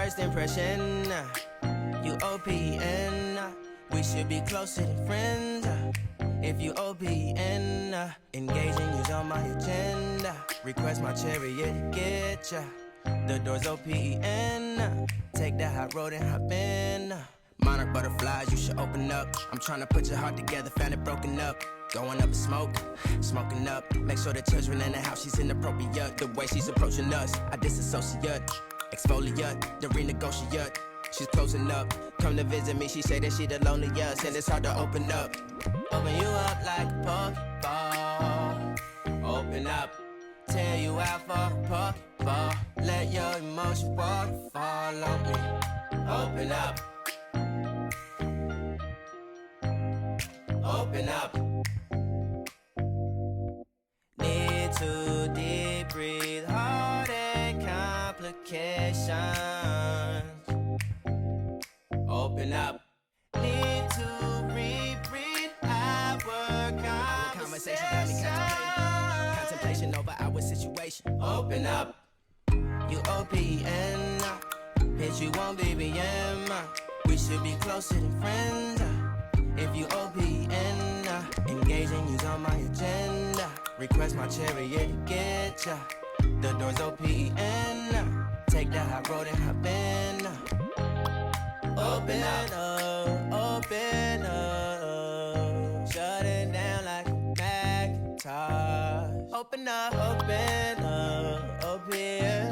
First impression, you OPN. We should be closer than friends. If you OPN, engaging you's on my agenda. Request my chariot to get ya. The door's OPN. Take that hot road and hop in. Monarch butterflies, you should open up. I'm trying to put your heart together, found it broken up. Going up in smoke, smoking up. Make sure the children in the house, she's inappropriate. The way she's approaching us, I disassociate. Exfoliate, the renegotiate. She's closing up, come to visit me. She say that she the loneliest, and it's hard to open up. Open you up like a Pokeball. Open up, tear you out for a Pokeball. Let your emotion waterfall on me. Open up. Open up. Need to deep breathe, heartache complications. Open up. Need to reread our conversation. Got me contemplation over our situation. Open up. You OPN. Hit you on BBM. We should be closer than friends. If you OPN, engaging you's on my agenda. Request my chariot to get ya. The door's OPN. Take that hot road and hop in. Open up, open up. Shut it down like a Macintosh. Open up, open, open.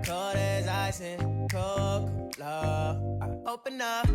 Cold as ice and Coca-Cola. Open up.